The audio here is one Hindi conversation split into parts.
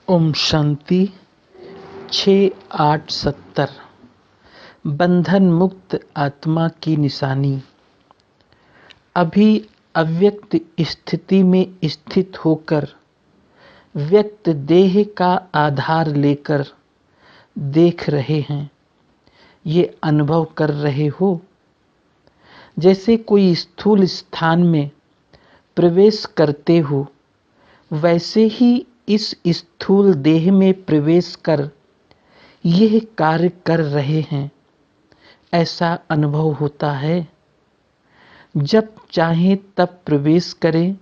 ओम शांति 6870 बंधन मुक्त आत्मा की निशानी। अभी अव्यक्त स्थिति में स्थित होकर व्यक्त देह का आधार लेकर देख रहे हैं। ये अनुभव कर रहे हो जैसे कोई स्थूल स्थान में प्रवेश करते हो, वैसे ही इस स्थूल देह में प्रवेश कर यह कार्य कर रहे हैं। ऐसा अनुभव होता है। जब चाहें तब प्रवेश करें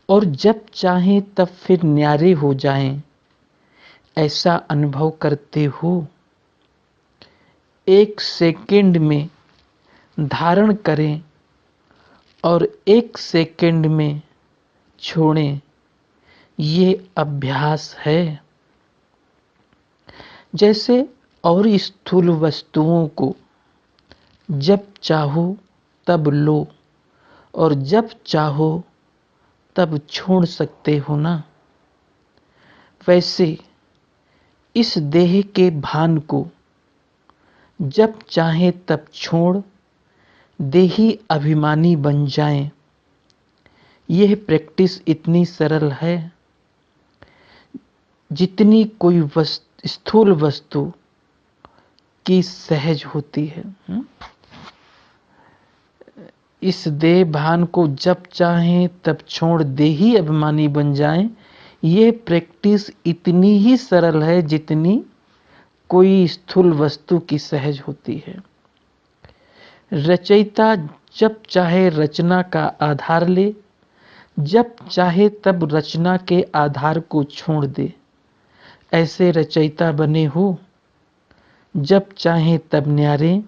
और जब चाहें तब फिर न्यारे हो जाएं। ऐसा अनुभव करते हो। 1 सेकंड में धारण करें और 1 सेकंड में छोड़ें। ये अभ्यास है। जैसे और स्थूल वस्तुओं को जब चाहो तब लो और जब चाहो तब छोड़ सकते हो ना, वैसे इस देह के भान को जब चाहे तब छोड़ देही अभिमानी बन जाएं। यह प्रैक्टिस इतनी सरल है जितनी कोई स्थूल वस्तु की सहज होती है। इस देह भान को जब चाहें तब छोड़ देही अभिमानी बन जाएं। ये प्रैक्टिस इतनी ही सरल है जितनी कोई स्थूल वस्तु की सहज होती है। रचयिता जब चाहे रचना का आधार ले, जब चाहे तब रचना के आधार को छोड़ दे। ऐसे रचयिता बने हो। जब चाहे तब न्यारे,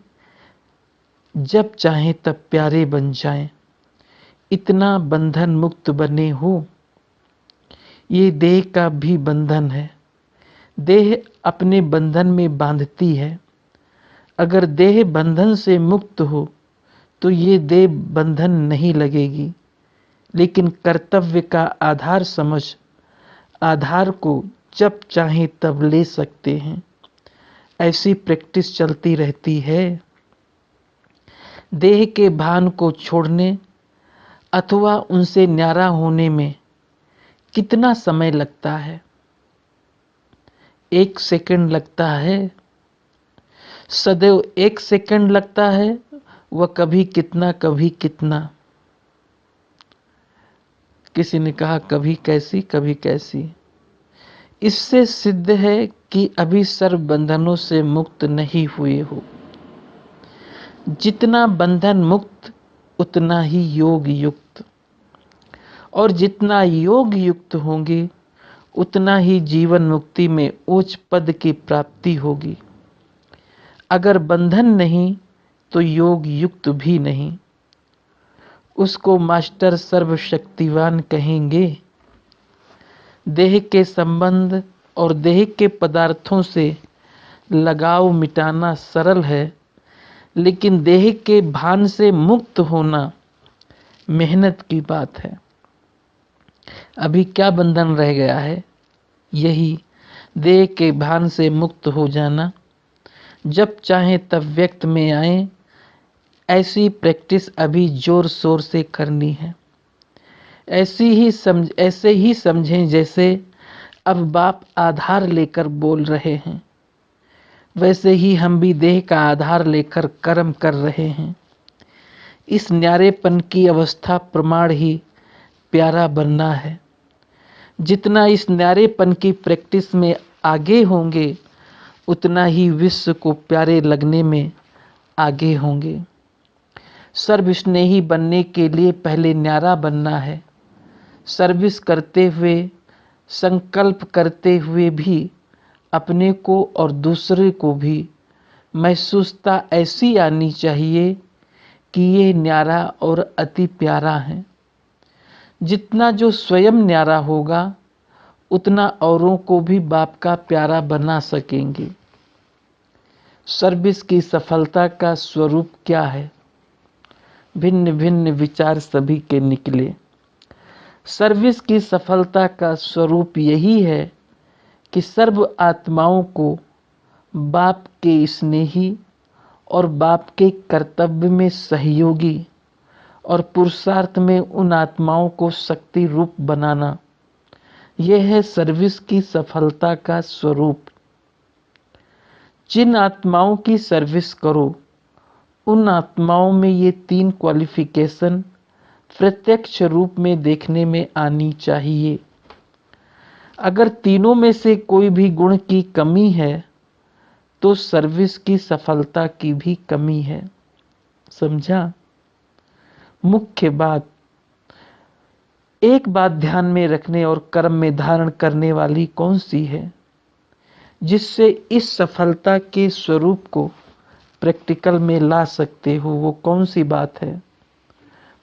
जब चाहे तब प्यारे बन जाएं। इतना बंधन मुक्त बने हो। ये देह का भी बंधन है। देह अपने बंधन में बांधती है। अगर देह बंधन से मुक्त हो तो ये देह बंधन नहीं लगेगी। लेकिन कर्तव्य का आधार समझ आधार को जब चाहे तब ले सकते हैं। ऐसी प्रैक्टिस चलती रहती है। देह के भान को छोड़ने अथवा उनसे न्यारा होने में कितना समय लगता है? 1 सेकंड लगता है। सदैव 1 सेकंड लगता है। वह कभी कितना कभी कितना। किसी ने कहा कभी कैसी कभी कैसी। इससे सिद्ध है कि अभी सर्व बंधनों से मुक्त नहीं हुए हो। जितना बंधन मुक्त उतना ही योग युक्त, और जितना योग युक्त होंगे उतना ही जीवन मुक्ति में उच्च पद की प्राप्ति होगी। अगर बंधन नहीं तो योग युक्त भी नहीं। उसको मास्टर सर्वशक्तिवान कहेंगे। देह के संबंध और देह के पदार्थों से लगाव मिटाना सरल है, लेकिन देह के भान से मुक्त होना मेहनत की बात है। अभी क्या बंधन रह गया है? यही देह के भान से मुक्त हो जाना। जब चाहे तब व्यक्त में आए। ऐसी प्रैक्टिस अभी जोर शोर से करनी है। ऐसे ही समझें जैसे अब बाप आधार लेकर बोल रहे हैं, वैसे ही हम भी देह का आधार लेकर कर्म कर रहे हैं। इस न्यारेपन की अवस्था प्रमाण ही प्यारा बनना है। जितना इस न्यारेपन की प्रैक्टिस में आगे होंगे उतना ही विश्व को प्यारे लगने में आगे होंगे। सर्वस्नेही बनने के लिए पहले न्यारा बनना है। सर्विस करते हुए, संकल्प करते हुए भी अपने को और दूसरे को भी महसूसता ऐसी आनी चाहिए कि ये न्यारा और अति प्यारा है। जितना जो स्वयं न्यारा होगा उतना औरों को भी बाप का प्यारा बना सकेंगे। सर्विस की सफलता का स्वरूप क्या है? भिन्न भिन्न विचार सभी के निकले। सर्विस की सफलता का स्वरूप यही है कि सर्व आत्माओं को बाप के स्नेही और बाप के कर्तव्य में सहयोगी और पुरुषार्थ में उन आत्माओं को शक्ति रूप बनाना, यह है सर्विस की सफलता का स्वरूप। जिन आत्माओं की सर्विस करो उन आत्माओं में ये 3 क्वालिफिकेशन प्रत्यक्ष रूप में देखने में आनी चाहिए। अगर तीनों में से कोई भी गुण की कमी है तो सर्विस की सफलता की भी कमी है। समझा? मुख्य बात, एक बात ध्यान में रखने और कर्म में धारण करने वाली कौन सी है, जिससे इस सफलता के स्वरूप को प्रैक्टिकल में ला सकते हो, वो कौन सी बात है?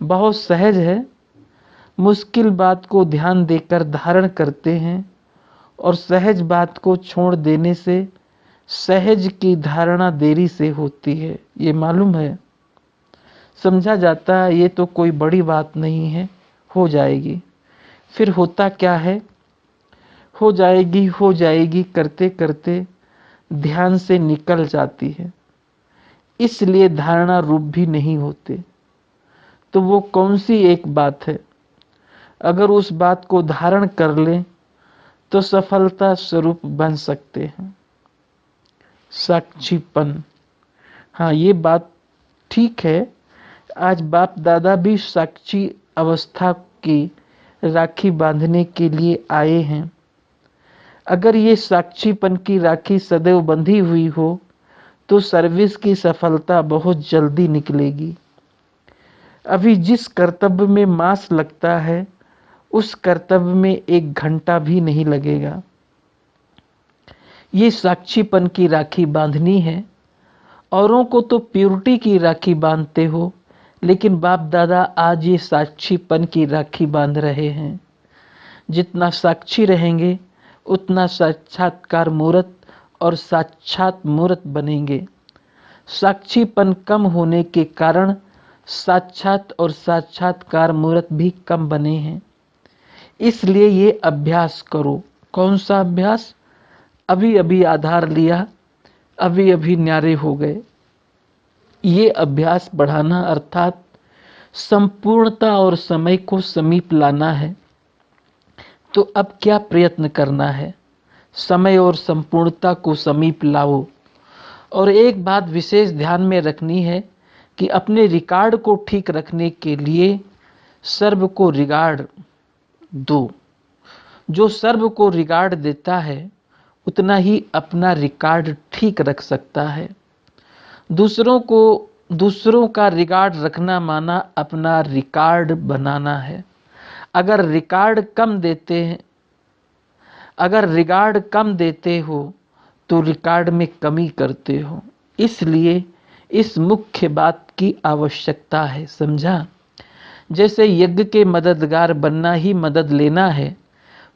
बहुत सहज है। मुश्किल बात को ध्यान देकर धारण करते हैं और सहज बात को छोड़ देने से सहज की धारणा देरी से होती है। ये मालूम है, समझा जाता है ये तो कोई बड़ी बात नहीं है, हो जाएगी। फिर होता क्या है, हो जाएगी करते करते ध्यान से निकल जाती है, इसलिए धारणा रूप भी नहीं होते। तो वो कौन सी एक बात है? अगर उस बात को धारण कर लें तो सफलता स्वरूप बन सकते हैं। साक्षीपन, हाँ ये बात ठीक है। आज बाप दादा भी साक्षी अवस्था की राखी बांधने के लिए आए हैं। अगर ये साक्षीपन की राखी सदैव बंधी हुई हो तो सर्विस की सफलता बहुत जल्दी निकलेगी। अभी जिस कर्तव्य में मास लगता है उस कर्तव्य में 1 घंटा भी नहीं लगेगा। ये साक्षीपन की राखी बांधनी है। औरों को तो प्योरिटी की राखी बांधते हो, लेकिन बाप दादा आज ये साक्षीपन की राखी बांध रहे हैं। जितना साक्षी रहेंगे उतना साक्षात्कार मूर्त और साक्षात मूर्त बनेंगे। साक्षीपन कम होने के कारण साक्षात और साक्षात्कार मूर्त भी कम बने हैं। इसलिए ये अभ्यास करो। कौन सा अभ्यास? अभी अभी आधार लिया, अभी अभी न्यारे हो गए। ये अभ्यास बढ़ाना अर्थात संपूर्णता और समय को समीप लाना है। तो अब क्या प्रयत्न करना है? समय और संपूर्णता को समीप लाओ। और एक बात विशेष ध्यान में रखनी है कि अपने रिकॉर्ड को ठीक रखने के लिए सर्व को रिगार्ड दो। जो सर्व को रिगार्ड देता है उतना ही अपना रिकॉर्ड ठीक रख सकता है। दूसरों का रिकॉर्ड रखना माना अपना रिकॉर्ड बनाना है। अगर रिकॉर्ड कम देते हो तो रिकॉर्ड में कमी करते हो। इसलिए इस मुख्य बात की आवश्यकता है। समझा? जैसे यज्ञ के मददगार बनना ही मदद लेना है,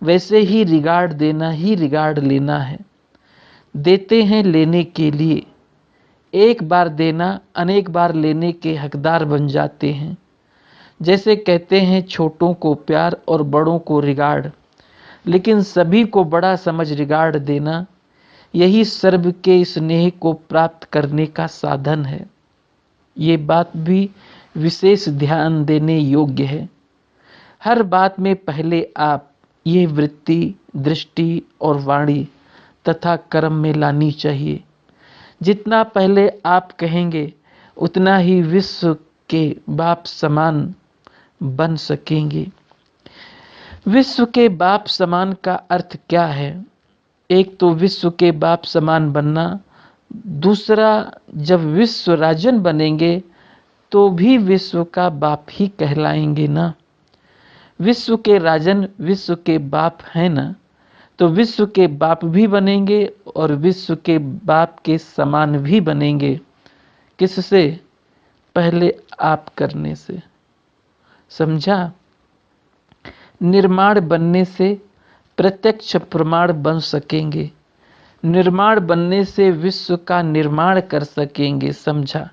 वैसे ही रिगार्ड देना ही रिगार्ड लेना है। देते हैं लेने के लिए। एक बार देना अनेक बार लेने के हकदार बन जाते हैं। जैसे कहते हैं छोटों को प्यार और बड़ों को रिगार्ड, लेकिन सभी को बड़ा समझ रिगार्ड देना, यही सर्व के स्नेह को प्राप्त करने का साधन है। ये बात भी विशेष ध्यान देने योग्य है। हर बात में पहले आप ये वृत्ति, दृष्टि और वाणी तथा कर्म में लानी चाहिए। जितना पहले आप कहेंगे उतना ही विश्व के बाप समान बन सकेंगे। विश्व के बाप समान का अर्थ क्या है? एक तो विश्व के बाप समान बनना, दूसरा जब विश्व राजन बनेंगे तो भी विश्व का बाप ही कहलाएंगे ना। विश्व के राजन विश्व के बाप हैं ना, तो विश्व के बाप भी बनेंगे और विश्व के बाप के समान भी बनेंगे। किससे? पहले आप करने से। समझा? निर्माण बनने से प्रत्यक्ष प्रमाण बन सकेंगे। निर्माण बनने से विश्व का निर्माण कर सकेंगे। समझा?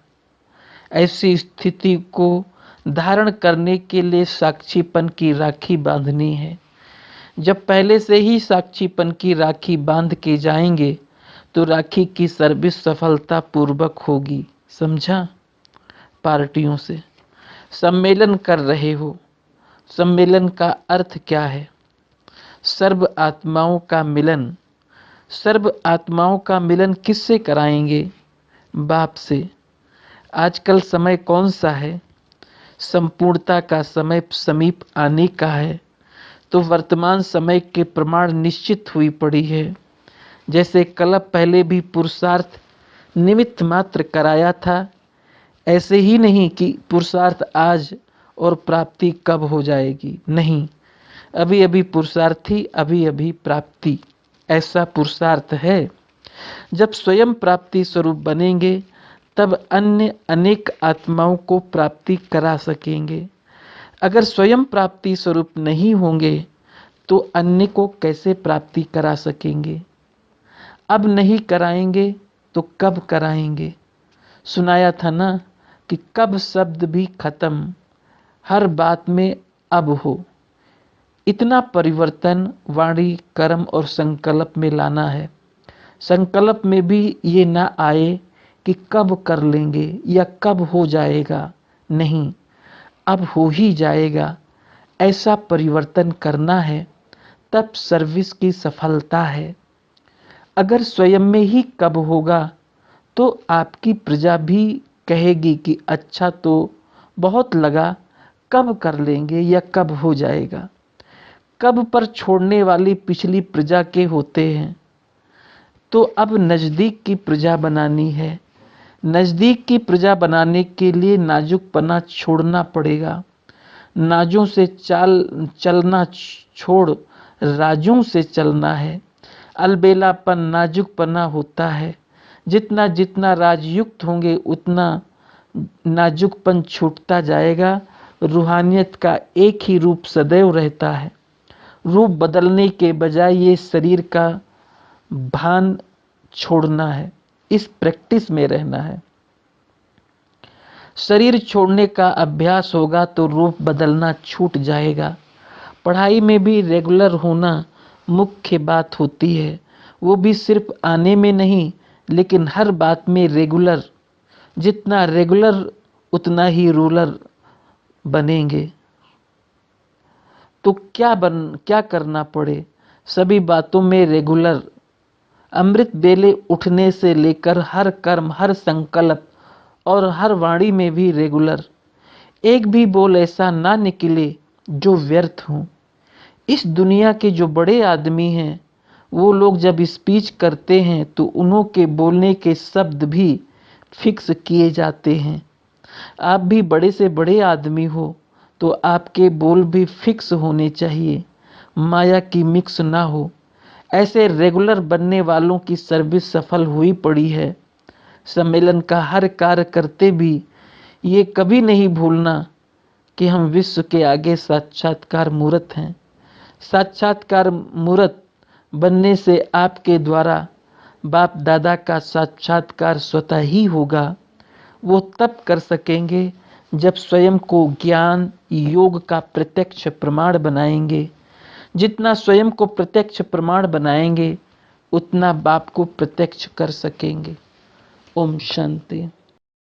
ऐसी स्थिति को धारण करने के लिए साक्षीपन की राखी बांधनी है। जब पहले से ही साक्षीपन की राखी बांध के जाएंगे तो राखी की सर्विस सफलता पूर्वक होगी। समझा? पार्टियों से सम्मेलन कर रहे हो, सम्मेलन का अर्थ क्या है? सर्व आत्माओं का मिलन। सर्व आत्माओं का मिलन किससे कराएंगे? बाप से। आजकल समय कौन सा है? संपूर्णता का समय समीप आने का है, तो वर्तमान समय के प्रमाण निश्चित हुई पड़ी है। जैसे कल्प पहले भी पुरुषार्थ निमित्त मात्र कराया था, ऐसे ही नहीं कि पुरुषार्थ आज और प्राप्ति कब हो जाएगी। नहीं, अभी अभी पुरुषार्थी, अभी अभी प्राप्ति, ऐसा पुरुषार्थ है। जब स्वयं प्राप्ति स्वरूप बनेंगे तब अन्य अनेक आत्माओं को प्राप्ति करा सकेंगे। अगर स्वयं प्राप्ति स्वरूप नहीं होंगे तो अन्य को कैसे प्राप्ति करा सकेंगे? अब नहीं कराएंगे तो कब कराएंगे? सुनाया था ना कि कब शब्द भी खत्म, हर बात में अब हो। इतना परिवर्तन वाणी, कर्म और संकल्प में लाना है। संकल्प में भी ये ना आए कि कब कर लेंगे या कब हो जाएगा। नहीं, अब हो ही जाएगा, ऐसा परिवर्तन करना है, तब सर्विस की सफलता है। अगर स्वयं में ही कब होगा तो आपकी प्रजा भी कहेगी कि अच्छा तो बहुत लगा, कब कर लेंगे या कब हो जाएगा। कब पर छोड़ने वाली पिछली प्रजा के होते हैं, तो अब नज़दीक की प्रजा बनानी है। नज़दीक की प्रजा बनाने के लिए नाजुकपना छोड़ना पड़ेगा। नाजों से चलना छोड़ राजों से चलना है। अलबेलापन नाजुकपना होता है। जितना जितना राजयुक्त होंगे उतना नाजुकपन छूटता जाएगा। रूहानियत का एक ही रूप सदैव रहता है। रूप बदलने के बजाय ये शरीर का भान छोड़ना है, इस प्रैक्टिस में रहना है। शरीर छोड़ने का अभ्यास होगा तो रूप बदलना छूट जाएगा। पढ़ाई में भी रेगुलर होना मुख्य बात होती है, वो भी सिर्फ आने में नहीं लेकिन हर बात में रेगुलर। जितना रेगुलर उतना ही रूलर बनेंगे। तो क्या करना पड़े? सभी बातों में रेगुलर। अमृत बेले उठने से लेकर हर कर्म, हर संकल्प और हर वाणी में भी रेगुलर। एक भी बोल ऐसा ना निकले जो व्यर्थ हो। इस दुनिया के जो बड़े आदमी हैं वो लोग जब स्पीच करते हैं तो उन्हों के बोलने के शब्द भी फिक्स किए जाते हैं। आप भी बड़े से बड़े आदमी हो तो आपके बोल भी फिक्स होने चाहिए, माया की मिक्स ना हो। ऐसे रेगुलर बनने वालों की सर्विस सफल हुई पड़ी है। सम्मेलन का हर कार्य करते भी ये कभी नहीं भूलना कि हम विश्व के आगे साक्षात्कार मूर्त हैं। साक्षात्कार मूर्त बनने से आपके द्वारा बाप दादा का साक्षात्कार स्वतः ही होगा। वो तब कर सकेंगे जब स्वयं को ज्ञान योग का प्रत्यक्ष प्रमाण बनाएंगे। जितना स्वयं को प्रत्यक्ष प्रमाण बनाएंगे उतना बाप को प्रत्यक्ष कर सकेंगे। ओम शांति।